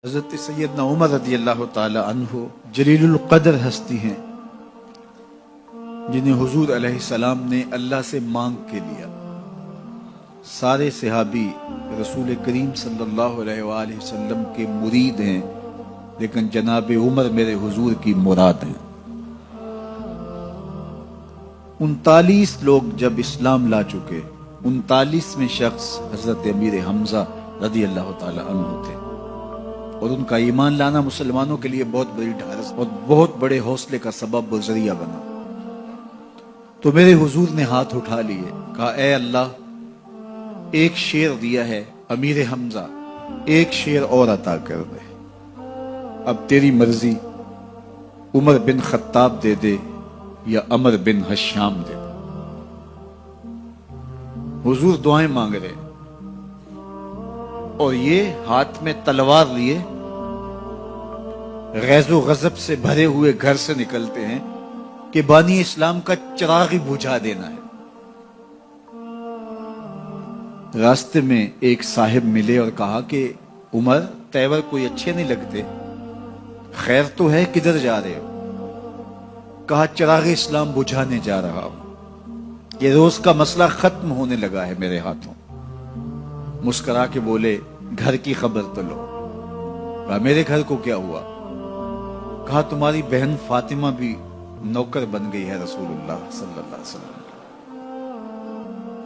حضرت سیدنا عمر رضی اللہ تعالی عنہ جلیل القدر ہستی ہیں جنہیں حضور علیہ السلام نے اللہ سے مانگ کے لیا۔ سارے صحابی رسول کریم صلی اللہ علیہ وآلہ وسلم کے مرید ہیں، لیکن جناب عمر میرے حضور کی مراد ہیں۔ 39 لوگ جب اسلام لا چکے، 39ویں شخص حضرت امیر حمزہ رضی اللہ تعالی عنہ تھے، اور ان کا ایمان لانا مسلمانوں کے لیے بہت بڑی ڈھارس اور بہت بڑے حوصلے کا سبب و ذریعہ بنا۔ تو میرے حضور نے ہاتھ اٹھا لیے، کہا اے اللہ، ایک شیر دیا ہے امیر حمزہ، ایک شیر اور عطا کر دے، اب تیری مرضی، عمر بن خطاب دے دے یا عمر بن حشام دے دے۔ حضور دعائیں مانگ رہے اور یہ ہاتھ میں تلوار لیے غیظ و غضب سے بھرے ہوئے گھر سے نکلتے ہیں کہ بانی اسلام کا چراغ ہی بجھا دینا ہے۔ راستے میں ایک صاحب ملے اور کہا کہ عمر، تیور کوئی اچھے نہیں لگتے، خیر تو ہے، کدھر جا رہے ہو؟ کہا چراغ اسلام بجھانے جا رہا ہوں، یہ روز کا مسئلہ ختم ہونے لگا ہے میرے ہاتھوں۔ مسکرا کے بولے گھر کی خبر تو لو۔ کہا میرے گھر کو کیا ہوا؟ کہا تمہاری بہن فاطمہ بھی نوکر بن گئی ہے رسول اللہ صلی اللہ علیہ وسلم۔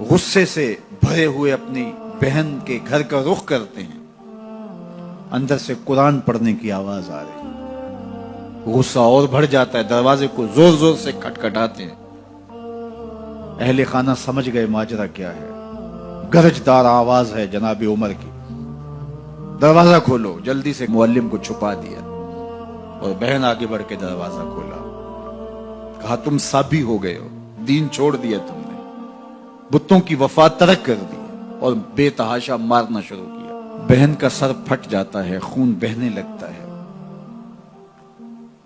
غصے سے بھرے ہوئے اپنی بہن کے گھر کا رخ کرتے ہیں، اندر سے قرآن پڑھنے کی آواز آ رہی، غصہ اور بڑھ جاتا ہے، دروازے کو زور زور سے کھٹکھٹاتے ہیں۔ اہل خانہ سمجھ گئے ماجرا کیا ہے، گرجدار آواز ہے جناب عمر کی، دروازہ کھولو۔ جلدی سے معلم کو چھپا دیا اور بہن آگے بڑھ کے دروازہ کھولا۔ کہا تم سابی ہو گئے ہو، دین چھوڑ دیا تم نے، بتوں کی وفا ترک کر دی اور بے تحاشا مارنا شروع کیا۔ بہن کا سر پھٹ جاتا ہے، خون بہنے لگتا ہے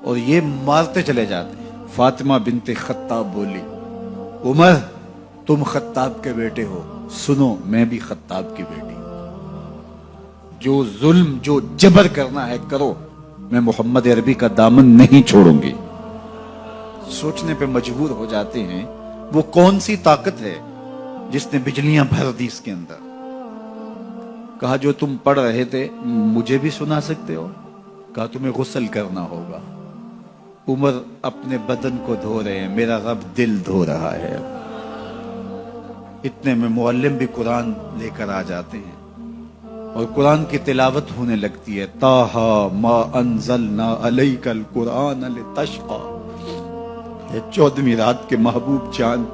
اور یہ مارتے چلے جاتے ہیں۔ فاطمہ بنت خطاب بولی عمر، تم خطاب کے بیٹے ہو، سنو میں بھی خطاب کی بیٹی ہوں، جو ظلم جو جبر کرنا ہے کرو، میں محمد عربی کا دامن نہیں چھوڑوں گی۔ سوچنے پہ مجبور ہو جاتے ہیں وہ کون سی طاقت ہے جس نے بجلیاں بھر دی اس کے اندر۔ کہا جو تم پڑھ رہے تھے مجھے بھی سنا سکتے ہو؟ کہا تمہیں غسل کرنا ہوگا۔ عمر اپنے بدن کو دھو رہے ہیں، میرا رب دل دھو رہا ہے۔ اتنے میں معلم بھی قرآن لے کر آ جاتے ہیں اور قرآن کی تلاوت ہونے لگتی ہے۔ طٰہٰ ما انزلنا علیک القرآن لتشقیٰ، 14ویں رات کے محبوب چاند،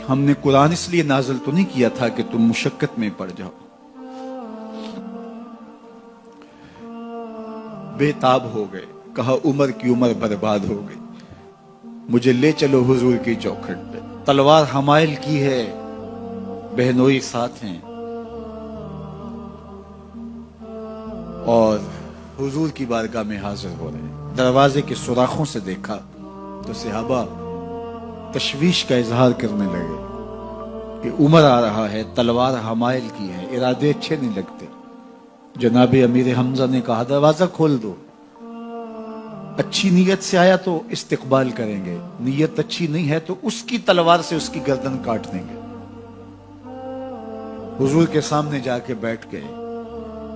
ہم نے قرآن اس لیے نازل تو نہیں کیا تھا کہ تم مشقت میں پڑ جاؤ۔ بے تاب ہو گئے، کہا عمر کی عمر برباد ہو گئی، مجھے لے چلو حضور کی چوکھٹ پہ۔ تلوار حمائل کی ہے، بہنوئی ساتھ ہیں، اور حضور کی بارگاہ میں حاضر ہو رہے ہیں۔ دروازے کے سوراخوں سے دیکھا تو صحابہ تشویش کا اظہار کرنے لگے کہ عمر آ رہا ہے، تلوار حمائل کی ہے، ارادے اچھے نہیں لگتے۔ جناب امیر حمزہ نے کہا دروازہ کھول دو، اچھی نیت سے آیا تو استقبال کریں گے، نیت اچھی نہیں ہے تو اس کی تلوار سے اس کی گردن کاٹ دیں گے۔ حضور کے سامنے جا کے بیٹھ گئے،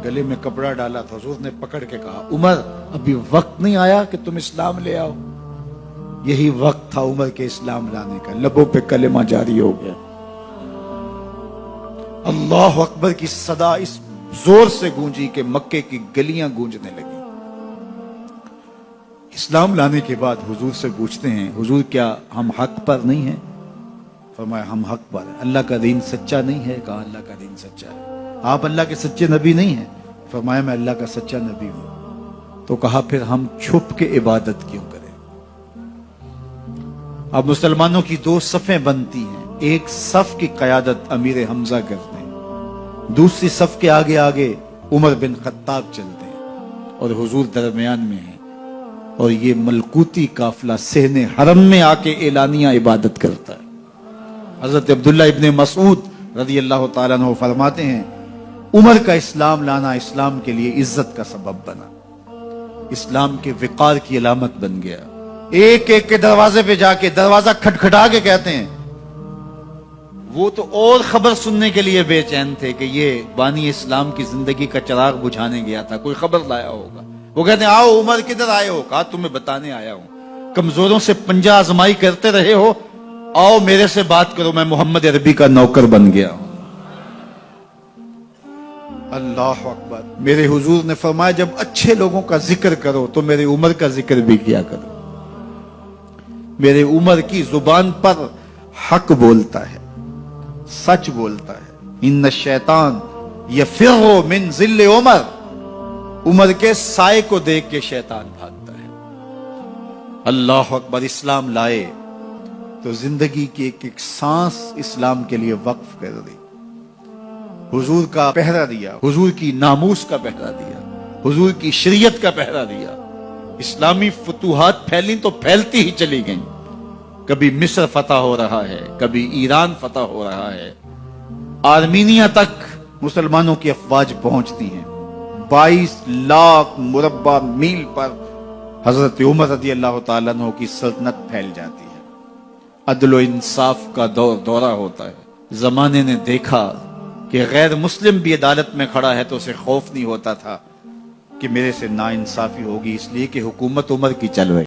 گلے میں کپڑا ڈالا تھا، حضور نے پکڑ کے کہا عمر، ابھی وقت نہیں آیا کہ تم اسلام لے آؤ؟ یہی وقت تھا عمر کے اسلام لانے کا، لبوں پہ کلمہ جاری ہو گیا۔ اللہ اکبر کی صدا اس زور سے گونجی کہ مکے کی گلیاں گونجنے لگی۔ اسلام لانے کے بعد حضور سے پوچھتے ہیں حضور کیا ہم حق پر نہیں ہیں؟ فرمایا ہم حق پر ہیں۔ اللہ کا دین سچا نہیں ہے؟ کہا اللہ کا دین سچا ہے۔ آپ اللہ کے سچے نبی نہیں ہیں؟ فرمایا میں اللہ کا سچا نبی ہوں۔ تو کہا پھر ہم چھپ کے عبادت کیوں کریں؟ اب مسلمانوں کی 2 صفیں بنتی ہیں، ایک صف کی قیادت امیر حمزہ کرتے ہیں، دوسری صف کے آگے آگے عمر بن خطاب چلتے ہیں اور حضور درمیان میں ہیں، اور یہ ملکوتی قافلہ صحن حرم میں آ کے اعلانیہ عبادت کرتا ہے۔ حضرت عبداللہ ابن مسعود رضی اللہ تعالیٰ عنہ فرماتے ہیں عمر کا اسلام لانا اسلام کے لیے عزت کا سبب بنا، اسلام کے وقار کی علامت بن گیا۔ ایک ایک کے دروازے پہ جا کے دروازہ کھٹکھٹا کے کہتے ہیں، وہ تو اور خبر سننے کے لیے بے چین تھے کہ یہ بانی اسلام کی زندگی کا چراغ بجھانے گیا تھا، کوئی خبر لایا ہوگا۔ وہ کہتے ہیں آؤ عمر کدھر آئے ہو؟ کہا تمہیں بتانے آیا ہوں، کمزوروں سے پنجہ آزمائی کرتے رہے ہو، آؤ میرے سے بات کرو، میں محمد عربی کا نوکر بن گیا ہوں۔ اللہ اکبر۔ میرے حضور نے فرمایا جب اچھے لوگوں کا ذکر کرو تو میرے عمر کا ذکر بھی کیا کرو۔ میرے عمر کی زبان پر حق بولتا ہے، سچ بولتا ہے۔ ان الشیطان یفر من ظل عمر، عمر کے سائے کو دیکھ کے شیطان بھاگتا ہے۔ اللہ اکبر۔ اسلام لائے تو زندگی کی ایک ایک سانس اسلام کے لیے وقف کر دی، حضور کا پہرا دیا، حضور کی ناموس کا پہرا دیا، حضور کی شریعت کا پہرا دیا۔ اسلامی فتوحات پھیلیں تو پھیلتی ہی چلی گئیں، کبھی مصر فتح ہو رہا ہے، کبھی ایران فتح ہو رہا ہے، آرمینیا تک مسلمانوں کی افواج پہنچتی ہیں۔ 22 لاکھ مربع میل پر حضرت عمر رضی اللہ تعالیٰ عنہ کی سلطنت پھیل جاتی ہے۔ عدل و انصاف کا دورہ ہوتا ہے۔ زمانے نے دیکھا کہ غیر مسلم بھی عدالت میں کھڑا ہے تو اسے خوف نہیں ہوتا تھا کہ میرے سے ناانصافی ہوگی، اس لیے کہ حکومت عمر کی چل رہی۔